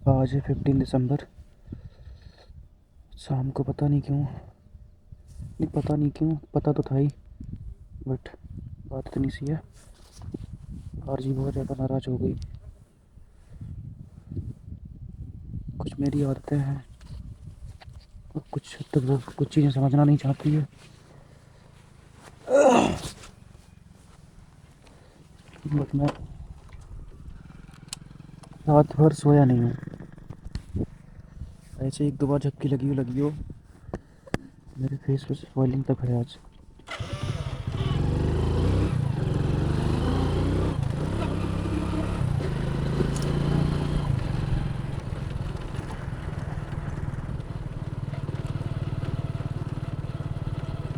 آج ہے 15 دسمبر. شام کو پتہ نہیں کیوں پتہ تو تھا ہی، بٹ بات اتنی سی ہے. آرزی بہت زیادہ ناراض ہو گئی. کچھ میری عادتیں ہیں اور کچھ حد تک وہ کچھ چیزیں سمجھنا نہیں چاہتی ہے. بٹ میں رات بھر سویا نہیں ہوں. ایسے ایک دو بار جھپکی لگی ہو. میرے فیس پہ سویلنگ تک ہے آج.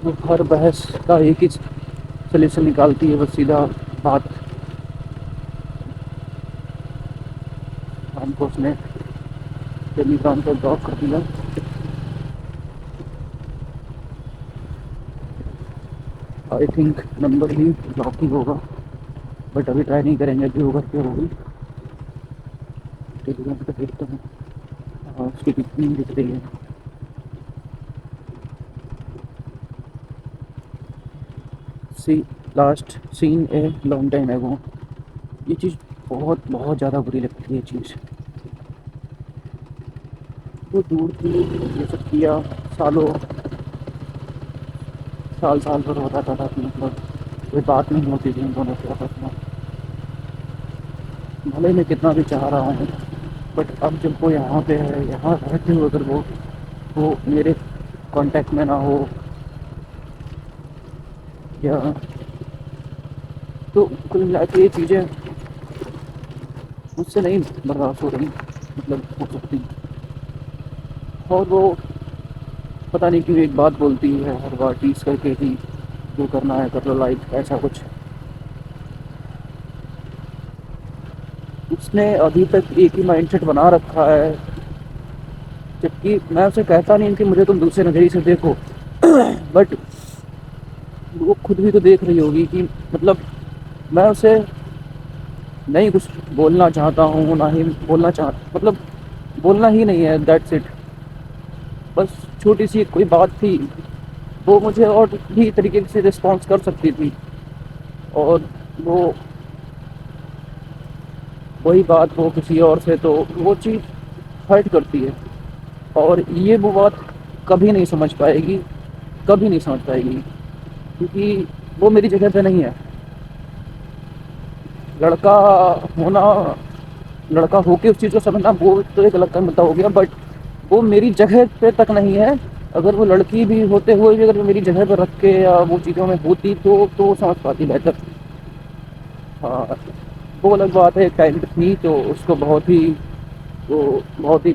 وہ ہر بحث کا ایک ہی سلیوشن نکالتی ہے، بس سیدھا بات. ہم کو اس نے ٹیلی گرام پر بلاک کر دیا. آئی تھنک نمبر ہی بلاک ہی ہوگا، بٹ ابھی ٹرائی نہیں کریں گے. ابھی ہوگا کیا ہوگی. ٹیلی گرام پہ دیکھتا ہوں. ہاں، اس کی کتنی دکھ رہی ہے. Last seen a long time ago. یہ چیز بہت بہت زیادہ بری لگتی ہے. یہ چیز وہ دور تھی، یہ سب کیا سال بھر ہوتا تھا. مطلب کوئی بات نہیں ہوتی تھی ان دونوں سے آپس میں. بھلے میں کتنا بھی چاہ رہا ہوں، بٹ اب جب وہ یہاں پہ ہے، یہاں رہتے ہوئے اگر وہ میرے کانٹیکٹ میں نہ ہو یا تو کل ملا کے یہ چیزیں مجھ سے نہیں برداشت ہو رہی، مطلب ہو سکتی. اور وہ پتہ نہیں کیوں ایک بات بولتی ہے ہر بار ٹیز کر کے ہی، جو کرنا ہے کر لو، لائک ایسا کچھ. اس نے ابھی تک ایک ہی مائنڈ سیٹ بنا رکھا ہے، جبکہ میں اسے کہتا نہیں کہ مجھے تم دوسرے نظریے سے دیکھو، بٹ وہ خود بھی تو دیکھ رہی ہوگی کہ مطلب میں اسے نہیں کچھ بولنا چاہتا ہوں، نہ ہی مطلب بولنا ہی نہیں ہے. That's it. بس چھوٹی سی کوئی بات تھی، وہ مجھے اور بھی طریقے سے رسپانس کر سکتی تھی، اور وہی بات ہو کسی اور سے تو وہ چیز ہرٹ کرتی ہے. اور وہ بات کبھی نہیں سمجھ پائے گی، کیونکہ وہ میری جگہ پہ نہیں ہے. لڑکا ہو کے اس چیز کو سمجھنا وہ تو ایک الگ کا مدعا ہو گیا، بٹ وہ میری جگہ پہ تک نہیں ہے. اگر وہ لڑکی بھی ہوتے ہوئے بھی اگر میری جگہ پہ رکھ کے یا وہ چیزوں میں ہوتی تو سمجھ پاتی بہتر. ہاں، وہ الگ بات ہے. ایک ٹائم تھی تو اس کو بہت ہی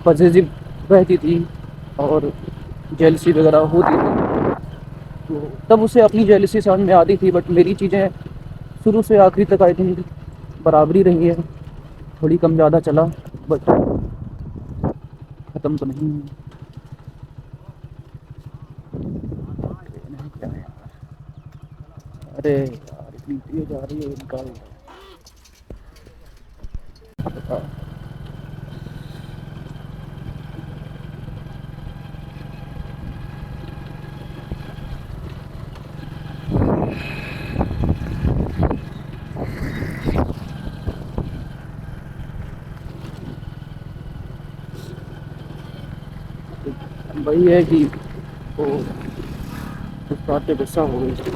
پازیٹیو رہتی تھی اور جیلسی وغیرہ ہوتی تھی، تو تب اسے اپنی جیلسی سمجھ میں آتی تھی. بٹ میری چیزیں شروع سے آخری تک آئی تھنک برابری رہی ہے. تھوڑی کم زیادہ چلا، بٹ ختم تو نہیں. کیا ہے یار؟ ارے یار اتنی تیز آ رہی ہے نکال. وہی ہے کہ وہ اس بات پہ غصہ ہو گئی.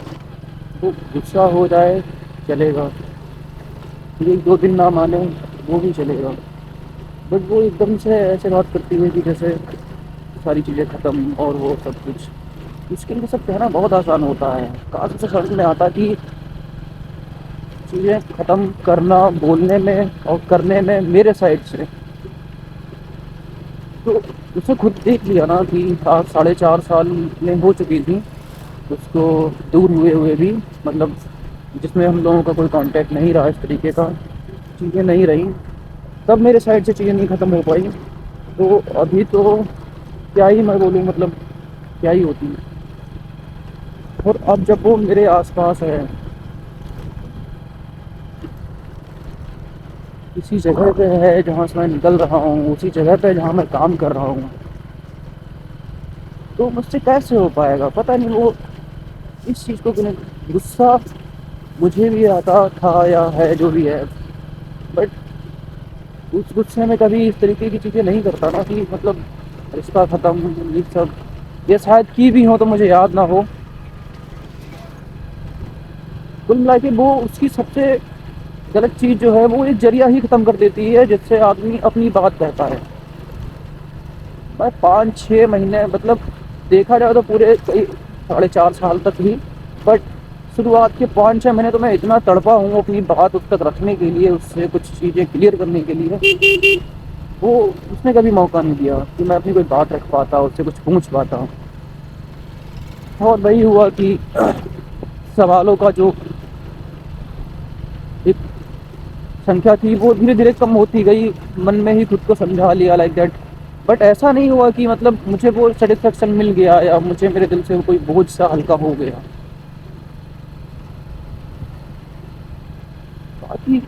وہ غصہ ہو جائے چلے گا، ایک دو دن نہ مانے وہ بھی چلے گا، بٹ وہ ایک دم سے ایسے بات کرتی ہے کہ جیسے ساری چیزیں ختم اور وہ سب کچھ. اس کے لیے سب کہنا بہت آسان ہوتا ہے. کاش اسے سمجھ میں آتا کہ چیزیں ختم کرنا بولنے میں اور کرنے میں میرے سائڈ سے. تو اسے خود دیکھ لیا نا کہ 4.5 سال میں ہو چکی تھی اس کو دور ہوئے بھی، مطلب جس میں ہم لوگوں کا کوئی کانٹیکٹ نہیں رہا، اس طریقے کا چیزیں نہیں رہیں. تب میرے سائڈ سے چیزیں نہیں ختم ہو پائی. تو ابھی تو کیا ہی میں بولوں، مطلب کیا ہی ہوتی ہے. اور اب جب وہ میرے آس پاس ہے اسی جگہ پہ ہے جہاں سے میں نکل رہا ہوں، اسی جگہ پہ جہاں میں کام کر رہا ہوں، تو مجھ سے کیسے ہو پائے گا؟ پتہ نہیں وہ اس چیز کو غصہ مجھے بھی آتا تھا یا ہے جو بھی ہے، بٹ اس غصے میں کبھی اس طریقے کی چیزیں نہیں کرتا نا کہ مطلب رشتہ ختم، یہ سب یہ شاید کی بھی ہو تو مجھے یاد نہ ہو۔ کل ملا کے وہ اس کی سب سے غلط چیز جو ہے وہ ایک ذریعہ ہی ختم کر دیتی ہے جس سے آدمی اپنی بات کہتا ہے۔ میں 5-6 مہینے مطلب دیکھا جائے تو پورے 4.5 سال تک ہی، بٹ شروعات کے 5-6 مہینے تو میں اتنا تڑپا ہوں اپنی بات اس تک رکھنے کے لیے، اس سے کچھ چیزیں کلیئر کرنے کے لیے، وہ اس نے کبھی موقع نہیں دیا کہ میں اپنی کوئی بات رکھ پاتا، اس سے کچھ پوچھ پاتا ہوں۔ اور وہی ہوا کہ سوالوں کا جو ایک سنکھیا تھی وہ دھیرے دھیرے کم ہوتی گئی، من میں ہی خود کو سمجھا لیا لائک دیٹ، بٹ ایسا نہیں ہوا کہ مطلب مجھے وہ سیٹسفیکشن مل گیا یا مجھے میرے دل سے کوئی بوجھ سا ہلکا ہو گیا۔ باقی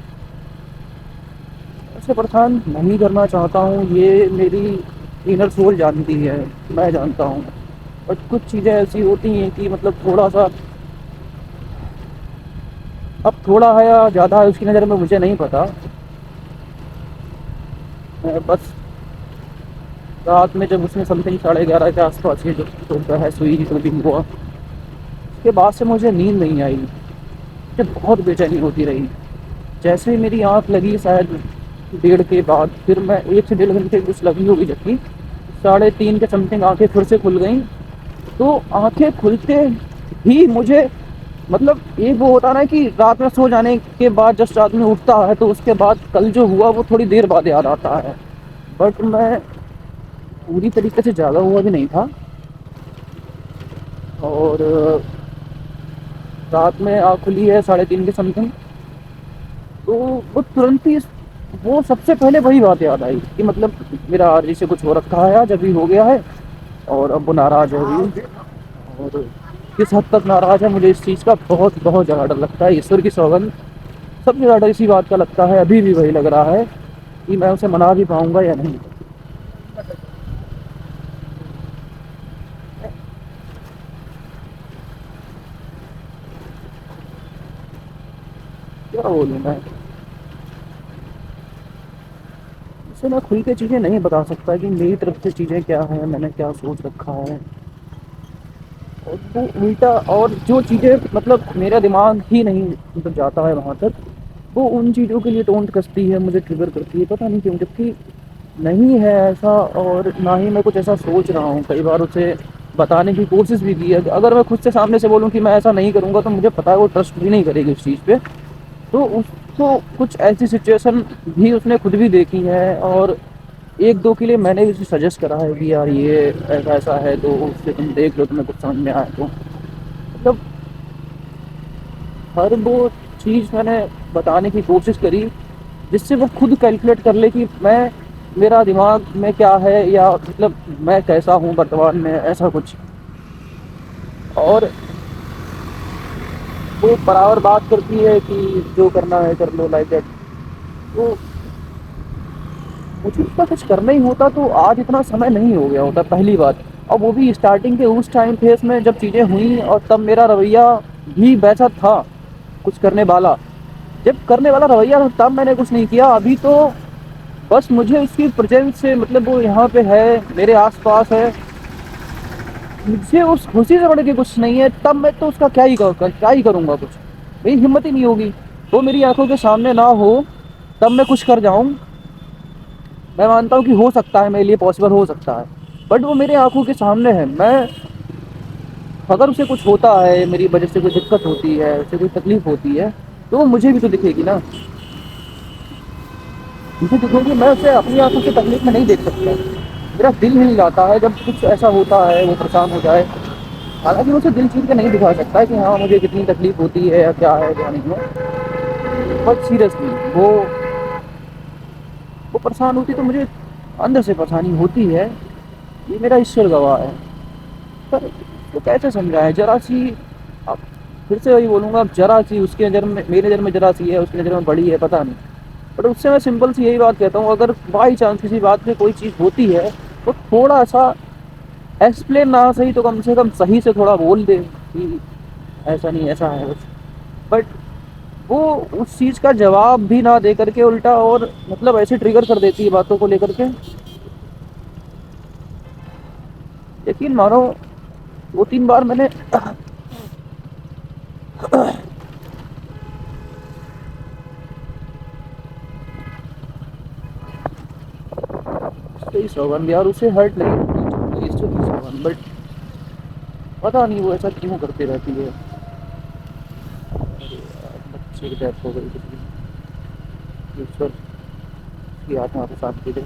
ایسے پریشان نہیں کرنا چاہتا ہوں، یہ میری انر سول جانتی ہے، میں جانتا ہوں، بٹ کچھ چیزیں ایسی ہوتی ہیں کہ مطلب تھوڑا سا اب تھوڑا ہے یا زیادہ ہے اس کی نظر میں مجھے نہیں پتا، بس رات میں جب اس نے سم تھنگ 11:30 کے آس پاس یہ جو بحث ہوئی جو بھی ہوا، اس کے بعد سے مجھے نیند نہیں آئی، مجھے بہت بے چینی ہوتی رہی۔ جیسے ہی میری آنکھ لگی شاید 1:30 کے بعد، پھر میں 1 سے 1.5 گھنٹے کچھ لگی ہوگی، جبکہ 3:30 کے سم تھنگ آنکھیں پھر سے کھل گئیں، تو آنکھیں کھلتے ہی مجھے مطلب ایک وہ ہوتا نا کہ رات میں سو جانے کے بعد جسٹ آدمی اٹھتا ہے تو اس کے بعد کل جو ہوا وہ تھوڑی دیر بعد یاد آتا ہے، بٹ میں پوری طریقے سے جاگا ہوا بھی نہیں تھا، اور رات میں آنکھ کھلی ہے 3:30 کے سم تھنگ، تو وہ ترنت ہی وہ سب سے پہلے وہی بات یاد آئی کہ مطلب میرا آرزی سے کچھ ہو رکھا ہے، جب بھی ہو گیا ہے، اور اب وہ ناراض ہو گئی، اور کس حد تک ناراض ہے مجھے اس چیز کا بہت بہت زیادہ ڈر لگتا ہے، ایشور کی سوگند سب سے زیادہ اسی بات کا لگتا ہے، ابھی بھی وہی لگ رہا ہے کہ میں اسے منا بھی پاؤں گا یا نہیں۔ کیا بولوں میں اسے، میں کھل کے چیزیں نہیں بتا سکتا کہ میری طرف سے چیزیں کیا ہیں، میں نے کیا سوچ رکھا ہے، اور وہ الٹا اور جو چیزیں مطلب میرا دماغ ہی نہیں مطلب جاتا ہے وہاں تک، وہ ان چیزوں کے لیے ٹونٹ کستی ہے، مجھے ٹریگر کرتی ہے، پتہ نہیں کیوں، جبکہ نہیں ہے ایسا، اور نہ ہی میں کچھ ایسا سوچ رہا ہوں۔ کئی بار اسے بتانے کی کوشش بھی کی ہے، اگر میں خود سے سامنے سے بولوں کہ میں ایسا نہیں کروں گا تو مجھے پتا ہے وہ ٹرسٹ بھی نہیں کرے گی اس چیز پہ، تو اس کو کچھ ایسی سچویشن بھی اس نے خود بھی دیکھی ہے، اور 1-2 کے لیے میں نے بھی اسے سجیسٹ کرا ہے کہ یار یہ ایسا ایسا ہے تو اس سے تم دیکھ لو، تمہیں کچھ سمجھ میں آئے تو، مطلب ہر وہ چیز میں نے بتانے کی کوشش کری جس سے وہ خود کیلکولیٹ کر لے کہ میرا دماغ میں کیا ہے، یا مطلب میں کیسا ہوں ورتمان میں، ایسا کچھ، اور وہ برابر بات کرتی ہے کہ جو کرنا ہے کر لو لائک دیٹ، تو مجھے اس کا کچھ کرنا ہی ہوتا تو آج اتنا سمے نہیں ہو گیا ہوتا، پہلی بات، اور وہ بھی اسٹارٹنگ کے اس ٹائم فیس میں جب چیزیں ہوئیں، اور تب میرا رویہ بھی ویسا تھا کچھ کرنے والا، جب کرنے والا رویہ تھا تب میں نے کچھ نہیں کیا، ابھی تو بس مجھے اس کی پریزنس سے مطلب وہ یہاں پہ ہے، میرے آس پاس ہے، مجھے اس خوشی سے بڑھ کے کچھ نہیں ہے، تب میں تو اس کا کیا ہی کروں گا، کچھ میری ہمت ہی نہیں ہوگی، وہ میری آنکھوں کے سامنے نہ ہو تب میں کچھ کر جاؤں، میں مانتا ہوں کہ ہو سکتا ہے میرے لیے پاسبل ہو سکتا ہے، بٹ وہ میرے آنکھوں کے سامنے ہے، میں اگر اسے کچھ ہوتا ہے، میری وجہ سے کوئی دقت ہوتی ہے، اسے کوئی تکلیف ہوتی ہے، تو وہ مجھے بھی تو دکھے گی نا، مجھے دکھے گی، میں اسے اپنی آنکھوں سے تکلیف میں نہیں دیکھ سکتا، میرا دل ہل جاتا ہے جب کچھ ایسا ہوتا ہے، وہ پریشان ہو جائے، حالانکہ اسے دل چیر کے نہیں دکھا سکتا کہ ہاں مجھے کتنی تکلیف ہوتی ہے یا کیا ہے کیا نہیں ہے، بٹ سیریسلی وہ پریشان ہوتی تو مجھے اندر سے پریشانی ہوتی ہے، یہ میرا ایشور گواہ ہے، پر تو کیسے سمجھائے، ذرا سی، اب پھر سے وہی بولوں گا، اب ذرا سی اس کے نظر میں، میرے نظر میں ذرا سی ہے، اس کی نظر میں بڑی ہے، پتہ نہیں، بٹ اس سے میں سمپل سی یہی بات کہتا ہوں، اگر بائی چانس کسی بات میں کوئی چیز ہوتی ہے تو تھوڑا سا ایکسپلین نہ صحیح تو کم سے کم صحیح سے تھوڑا بول دے کہ ایسا نہیں ایسا ہے بس. بٹ وہ اس چیز کا جواب بھی نہ دے کر کے الٹا اور مطلب ایسے ٹریگر کر دیتی ہے باتوں کو لے کر کے. یقین مانو 2 3 بار میں نے سوگند یار اسے ہرٹ نہیں، بٹ پتا نہیں وہ ایسا کیوں کرتے رہتی ہے. بچے کی ڈیتھ ہو گئی ایشور کی آتما کو شانتی دے.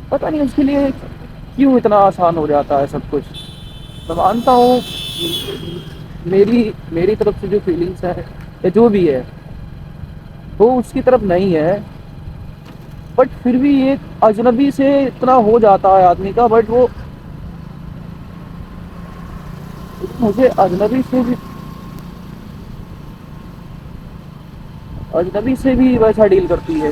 پتہ نہیں اس کے لیے کیوں اتنا آسان ہو جاتا ہے سب کچھ. میں مانتا ہوں میری طرف سے جو فیلنگس ہے یا جو بھی ہے وہ اس کی طرف نہیں ہے، بٹ پھر بھی ایک اجنبی سے اتنا ہو جاتا ہے آدمی کا. بٹ وہ مجھے اجنبی سے بھی ویسا ڈیل کرتی ہے.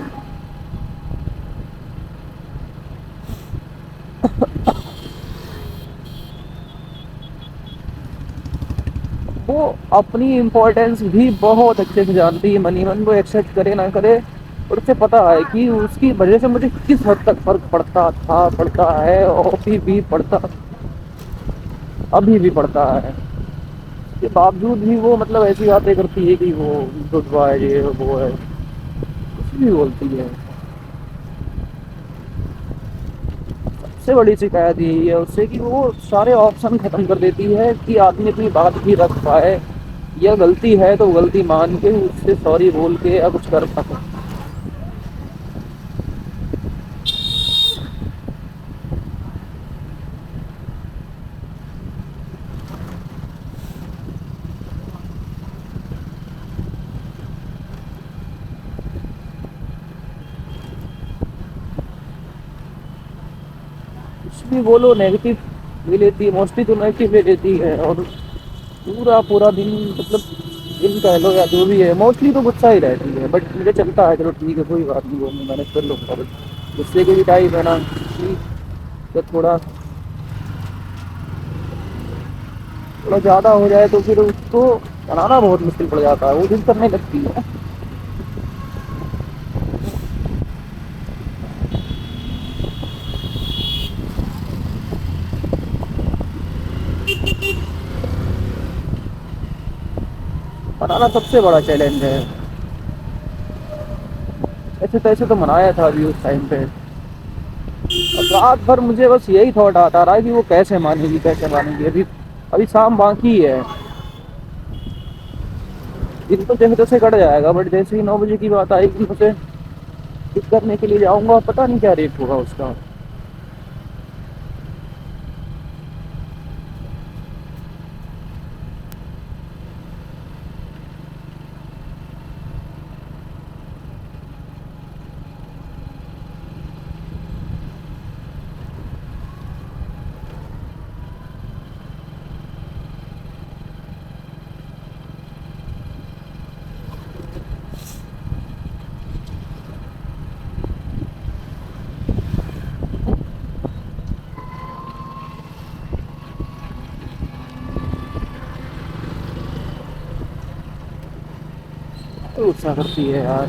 وہ اپنی امپورٹینس بھی بہت اچھے سے جانتی ہے، منی من کو ایکسیپٹ کرے نہ کرے. اور اسے پتا ہے کہ اس کی وجہ سے مجھے کس حد تک فرق پڑتا تھا، پڑتا ہے اور بھی پڑتا ابھی بھی پڑتا ہے. اس کے باوجود بھی وہ مطلب ایسی باتیں کرتی ہے کہ وہ گڈ بائے یہ وہ ہے، کچھ بھی بولتی ہے. سب سے بڑی شکایت یہی ہے اس سے کہ وہ سارے آپشن ختم کر دیتی ہے کہ آدمی اپنی بات بھی رکھ پائے. یا غلطی ہے تو غلطی مان کے اس سے سوری بول کے یا کچھ کر سکے. کچھ بھی بولو نیگیٹو لے لیتی ہے، موسٹلی تو نیگیٹو لے لیتی ہے. اور پورا دن مطلب دن کہہ لو یا جو بھی ہے موسٹلی تو غصہ ہی رہتی ہے. بٹ مجھے چلتا ہے چلو ٹھیک ہے کوئی بات نہیں، وہ میں مینیج کر لوں گا. غصے کے بھی ٹائپ ہے نا کہ تھوڑا زیادہ ہو جائے تو پھر اس کو بنانا بہت مشکل پڑ جاتا ہے، وہ ضد کرنے لگتی ہے. بنانا سب سے بڑا چیلنج ہے. ایسے تیسے تو منایا تھا ابھی اس ٹائم پہ. اب رات بھر مجھے بس یہی تھاٹ آتا رہا ہے کہ وہ کیسے مانے گی کیسے مانے گی. ابھی شام باقی ہے. دن تو جیسے تیسے کٹ جائے گا، بٹ جیسے ہی 9 بجے کی بات آئے گی اسے پک کرنے کے لیے جاؤں گا. پتہ نہیں کیا ریٹ ہوگا اس کا. غصہ کرتی ہے یار.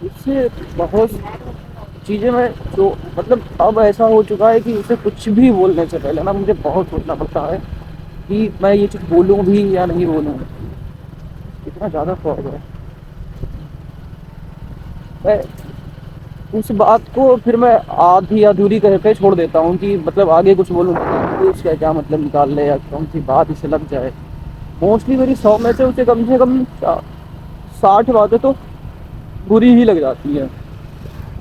اس سے بہت چیزیں میں جو مطلب اب ایسا ہو چکا ہے کہ اسے کچھ بھی بولنے سے پہلے نا مجھے بہت سوچنا پڑتا ہے کہ میں یہ چیز بولوں بھی یا نہیں بولوں. اتنا زیادہ فوج ہے. میں اس بات کو پھر میں آدھی ادھوری کہہ کے چھوڑ دیتا ہوں کہ مطلب آگے کچھ بولوں اس کا کیا مطلب نکال لے یا کون سی بات اسے لگ جائے. موسٹلی میری 100 میں سے اسے کم 60 باتیں تو بری ہی لگ جاتی ہے.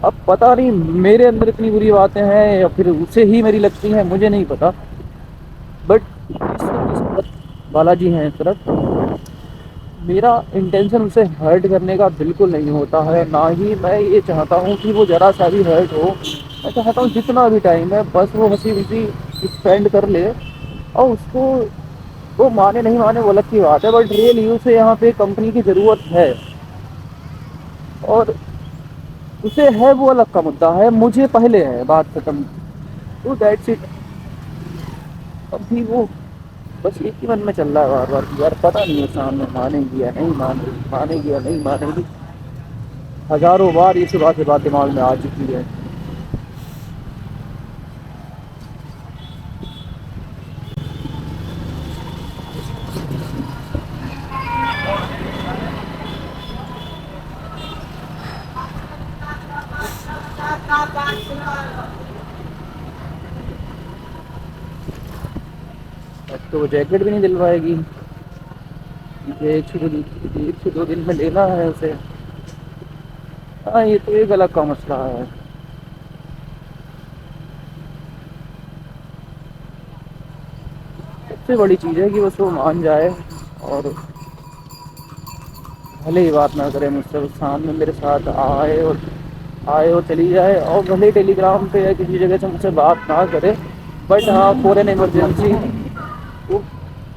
اب پتہ نہیں میرے اندر اتنی بری باتیں ہیں یا پھر اسے ہی میری لگتی ہیں، مجھے نہیں پتا. بٹ بالاجی ہیں اس طرف میرا انٹینشن اسے ہرٹ کرنے کا بالکل نہیں ہوتا ہے. نہ ہی میں یہ چاہتا ہوں کہ وہ ذرا سا بھی ہرٹ ہو. میں چاہتا ہوں جتنا بھی ٹائم ہے بس وہ ہنسی خوشی اسپینڈ کر لے، اور اس کو وہ مانے نہیں مانے وہ الگ کی بات ہے، بٹ ریئل یو سے یہاں پہ کمپنی کی ضرورت ہے، اور اسے ہے وہ الگ کا مدعا ہے، مجھے پہلے ہے بات ختم، تو دیٹس اٹ۔ ابھی وہ بس ایک ہی من میں چل رہا ہے بار بار کہ یار پتہ نہیں ہے سامنے مانے گی یا نہیں مانے گی یا نہیں مانے گی، ہزاروں بار یہ بات دماغ میں آ چکی ہے۔ اب تو وہ جیکٹ بھی نہیں دلوائے گی، ایک سے دو دن میں لینا ہے اسے۔ ہاں یہ تو ایک الگ کا مسئلہ ہے۔ سب سے بڑی چیز ہے کہ بس وہ مان جائے، اور بھلے ہی بات نہ کرے مجھ سے، سامنے میرے ساتھ آئے اور چلی جائے، اور بھلے ٹیلی گرام پہ یا کسی جگہ سے مجھ سے بات نہ کرے، بٹ ہاں فور این ایمرجنسی وہ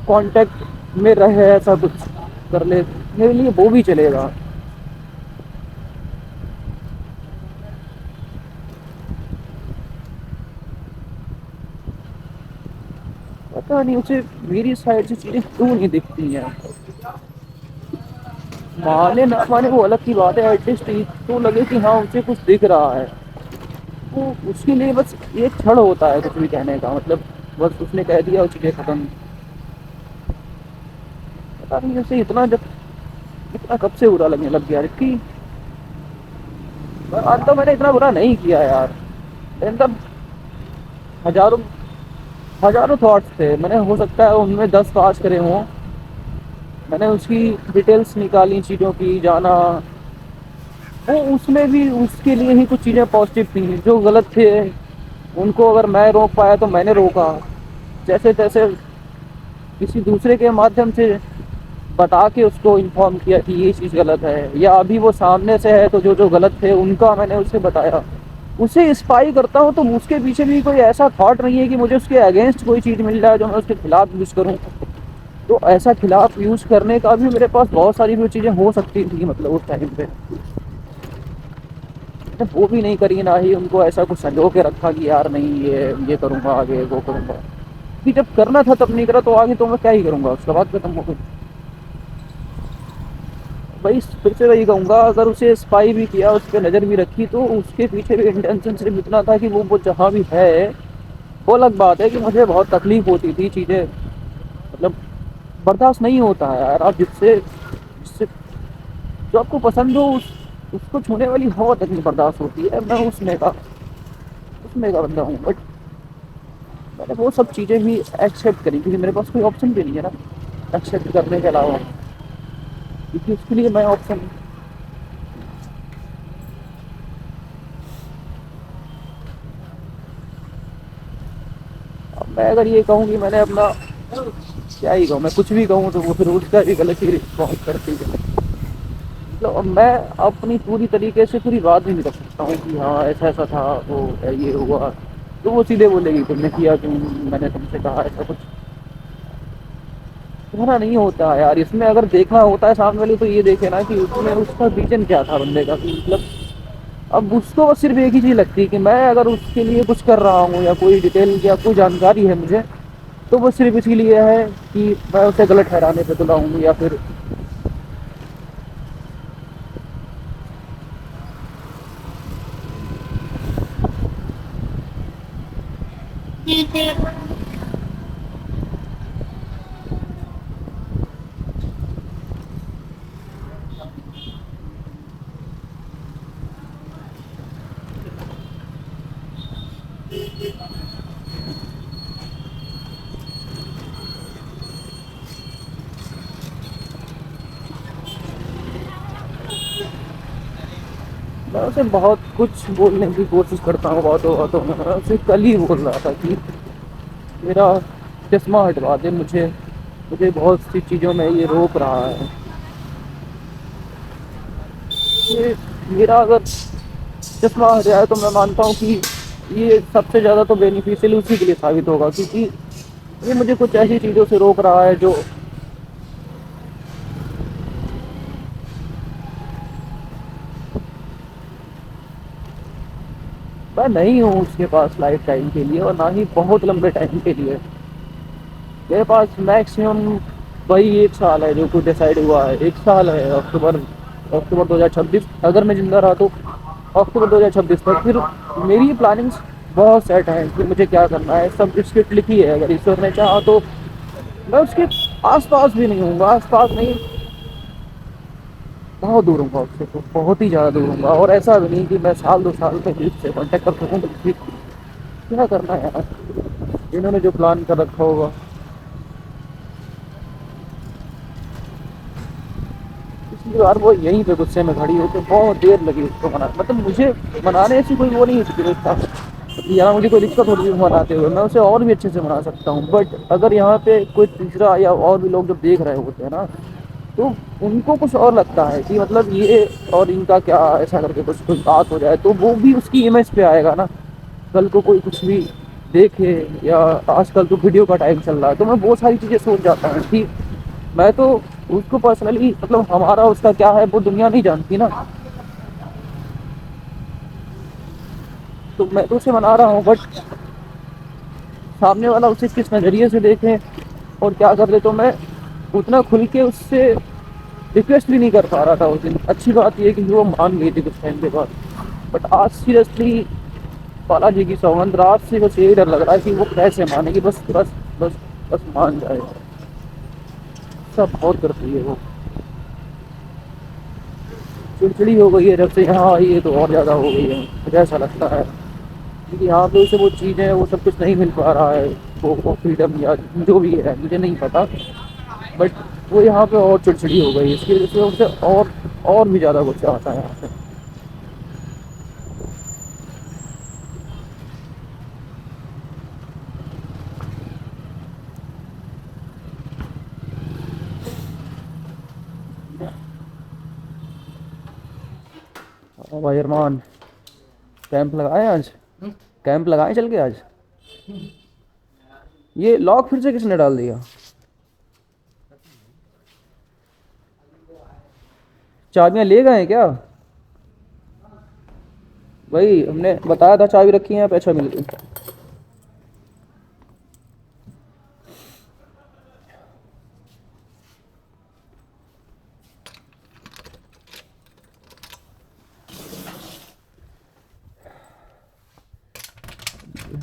کانٹیکٹ میں رہے، ایسا کچھ کر لے میرے لیے وہ بھی چلے گا۔ پتا نہیں اسے میری سائڈ سے چیزیں کیوں نہیں دکھتی ہیں، مانے نہ مانے وہ الگ کی بات ہے، ایٹ لیسٹ تو لگے کہ ہاں اسے کچھ دکھ رہا ہے، وہ اس کے لیے بس ایک چھڑ ہوتا ہے کچھ بھی کہنے کا، مطلب بس اس نے کہہ دیا اور چیزیں ختم۔ پتا نہیں اسے اتنا کب سے برا لگنے لگ گیا کہ آج تو میں نے اتنا برا نہیں کیا یار، مطلب ہزاروں ہزاروں تھاٹس تھے، میں نے ہو سکتا ہے ان میں 10 کاج کرے ہوں، میں نے اس کی ڈیٹیلز نکالی چیزوں کی، جانا وہ اس میں بھی اس کے لیے ہی کچھ چیزیں پازیٹیو تھیں، جو غلط تھے ان کو اگر میں روک پایا تو میں نے روکا، جیسے تیسے کسی دوسرے کے مادھیم سے بتا کے اس کو انفارم کیا کہ یہ چیز غلط ہے، یا ابھی وہ سامنے سے ہے تو جو غلط تھے ان کا میں نے اسے بتایا، اسے اسپائی کرتا ہوں تو اس کے پیچھے بھی کوئی ایسا تھاٹ نہیں ہے کہ مجھے اس کے اگینسٹ کوئی چیز مل جائے جو میں اس کے خلاف یوز کروں، تو ایسا خلاف یوز کرنے کا بھی میرے پاس بہت ساری بھی چیزیں ہو سکتی تھیں، مطلب اس ٹائم پہ وہ بھی نہیں کری، نہ ہی ان کو ایسا کچھ سجو کے رکھا کہ یار نہیں یہ کروں گا آگے وہ کروں گا، کہ جب کرنا تھا تب نہیں کرا تو آگے تو میں کیا ہی کروں گا، اس کا بعد ختم ہو گئی۔ بھائی پھر سے وہی کہوں گا، اگر اسے اسپائی بھی کیا، اس پہ نظر بھی رکھی، تو اس کے پیچھے بھی انٹینشن صرف اتنا تھا کہ وہ جہاں بھی ہے، وہ الگ بات ہے کہ مجھے بہت تکلیف ہوتی تھی، چیزیں مطلب برداشت نہیں ہوتا ہے یار، آپ جس سے جو آپ کو پسند ہو اس کو چھونے والی ہوا تک نہیں برداشت ہوتی ہے، میں اس میں کا بندہ ہوں، بٹ میں نے وہ سب چیزیں بھی ایکسیپٹ کری کیونکہ میرے پاس کوئی آپشن بھی نہیں ہے نا ایکسیپٹ کرنے کے علاوہ، کیونکہ اس کے لیے میں آپشن اب میں اگر یہ کہوں کہ میں نے اپنا کیا ہی کہوں، میں کچھ بھی کہوں تو وہ پھر اس کا بھی غلط ہی رسپانس کرتی ہے، مطلب اب میں اپنی پوری طریقے سے پوری بات بھی نہیں رکھ سکتا ہوں کہ ہاں ایسا ایسا تھا، وہ یہ ہوا، تو وہ سیدھے بولے گی تم نے کیا کیوں، میں نے تم سے کہا ایسا کچھ، تمہارا نہیں ہوتا ہے یار، اس میں اگر دیکھنا ہوتا ہے سامنے والے تو یہ دیکھے نا کہ اس میں اس کا ریجن کیا تھا بندے کا، کہ مطلب اب اس کو صرف ایک ہی چیز لگتی ہے کہ میں اگر اس کے لیے کچھ کر رہا ہوں یا کوئی ڈیٹیل یا کوئی جانکاری ہے مجھے، تو وہ صرف اسی لیے ہے کہ میں اسے غلط ٹھہرانے پہ تلا ہوں، یا پھر میں اسے بہت کچھ بولنے کی کوشش کرتا ہوں، باتوں میں اسے کل ہی بول رہا تھا کہ میرا چشمہ ہٹوا دے، مجھے بہت سی چیزوں میں یہ روک رہا ہے، میرا اگر چشمہ ہٹ جائے تو میں مانتا ہوں کہ یہ سب سے زیادہ تو بینیفیشیل اسی کے لیے ثابت ہوگا، کیونکہ یہ مجھے کچھ ایسی چیزوں سے روک رہا ہے جو میں نہیں ہوں اس کے پاس لائف ٹائم کے لیے، اور نہ ہی بہت لمبے ٹائم کے لیے۔ میرے پاس میکسیمم وہی 1 سال ہے جو کچھ ڈیسائیڈ ہوا ہے، 1 سال ہے، اکتوبر 2026 اگر میں زندہ رہا تو اکتوبر 2026 تک۔ پھر میری پلاننگس بہت سیٹ ہیں کہ مجھے کیا کرنا ہے، سب اسکرپٹ لکھی ہے، اگر ایشور نے چاہا تو میں اس کے آس پاس بھی نہیں ہوں گا، آس پاس نہیں، بہت دور ہوں گا اس سے، تو بہت ہی زیادہ دور ہوں گا۔ اور ایسا بھی نہیں کہ میں سال 2 سال تک اس سے کانٹیکٹ کر سکوں، بلکہ کیا کرنا ہے یار، انہوں نے جو پلان کر رکھا ہوگا۔ اس لیے یار وہ یہیں پہ غصے میں کھڑی ہو تو بہت دیر لگی اس کو منانے، مطلب مجھے منانے سے کوئی وہ نہیں تھا، یہاں مجھے کوئی دقت ہوتی ہے مناتے ہوئے، میں اسے اور بھی اچھے سے منا سکتا ہوں، بٹ اگر یہاں پہ کوئی تیسرا یا اور بھی لوگ جب دیکھ رہے ہوتے ہیں نا، تو ان کو کچھ اور لگتا ہے کہ مطلب یہ اور ان کا کیا ایسا کر کے کچھ بات ہو جائے، تو وہ بھی اس کی امیج پہ آئے گا نا، کل کو کوئی کچھ بھی دیکھے، یا آج کل تو ویڈیو کا ٹائم چل رہا ہے، تو میں بہت ساری چیزیں سوچ جاتا ہوں کہ میں تو اس کو پرسنلی، مطلب ہمارا اس کا کیا ہے وہ دنیا نہیں جانتی نا، تو میں تو اسے منا رہا ہوں، بٹ سامنے والا اسے کس نظریے سے دیکھے اور کیا کر لے، تو میں اتنا کھل کے اس سے ریکویسٹ بھی نہیں کر پا رہا تھا اس دن۔ اچھی بات یہ کہ وہ مان گئی تھی کچھ ٹائم کے بعد، بٹ آج سیریسلی بالا جی کی سوگند، رات سے بس یہی ڈر لگ رہا ہے کہ وہ کیسے مانے گی، بس بس بس بس مان جائے، سب بہت کرتی ہے وہ، چڑچڑی ہو گئی ہے جب سے یہاں آئی ہے، تو اور زیادہ ہو گئی ہے مجھے ایسا لگتا ہے، کیونکہ یہاں پہ اسے وہ چیزیں وہ سب کچھ نہیں مل پا رہا ہے، وہ فریڈم یا جو بھی ہے مجھے نہیں پتا، بٹ وہ یہاں پہ اور چڑچڑی ہو گئی، اس کی وجہ سے اسے اور بھی زیادہ غصہ آتا ہے یہاں پہ۔ بھائی ارمان، کیمپ لگائے آج؟ کیمپ لگائے چل کے آج؟ یہ لاک پھر سے کس نے ڈال دیا؟ چابیاں لے گئے ہیں کیا؟ بھائی ہم نے بتایا تھا چابی رکھی ہیں، پیسہ مل گئی۔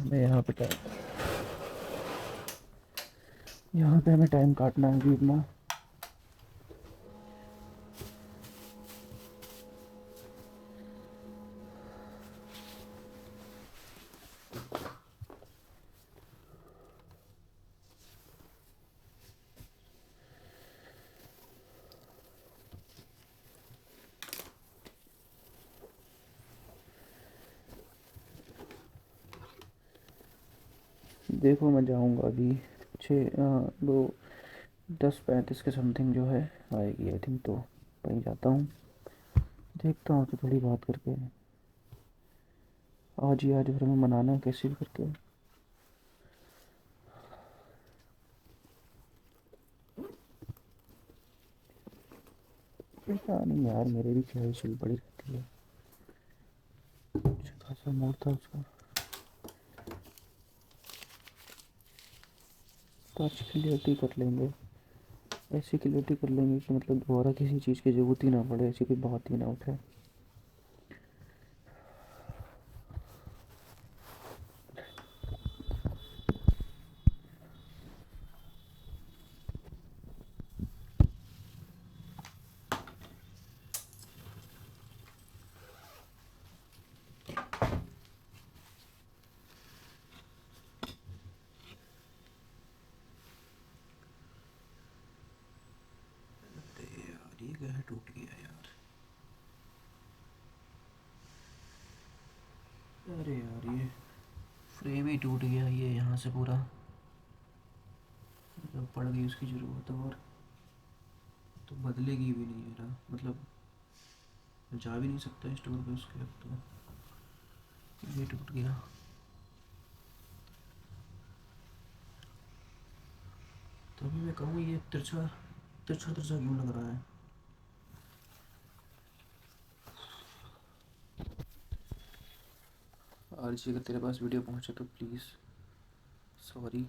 ہمیں یہاں پہ ہمیں ٹائم کاٹنا ہے ابھی اپنا۔ دیکھو میں جاؤں گا ابھی 10:35 کے سم تھنگ جو ہے آئے گی آئی تھنک، تو وہیں جاتا ہوں، دیکھتا ہوں تو تھوڑی بات کر کے آج پھر ہمیں منانا ہے کیسے بھی کر کے۔ پتا نہیں یار، میرے بھی خیال چل پڑی رہتی ہے، اچھا خاصا موڈ تھا اس کا، تو آج کلیئرٹی کر لیں گے، ایسی کلیئرٹی کر لیں گے کہ مطلب دوبارہ کسی چیز کی ضرورت ہی نہ پڑے، ایسی کوئی بات ہی نہ اٹھے۔ یہ گھر ٹوٹ گیا یار، ارے یار یہ فریم ہی ٹوٹ گیا، یہ یہاں سے پورا جب پڑ گئی اس کی ضرورت، اور تو بدلے گی بھی نہیں میرا، مطلب جا بھی نہیں سکتا اسٹور پہ اس کے، اب تو یہ ٹوٹ گیا۔ تبھی میں کہوں یہ ترچھا ترچھا ترچھا کیوں لگ رہا ہے. آرجی اگر تیرے پاس ویڈیو پہنچے تو پلیز سوری.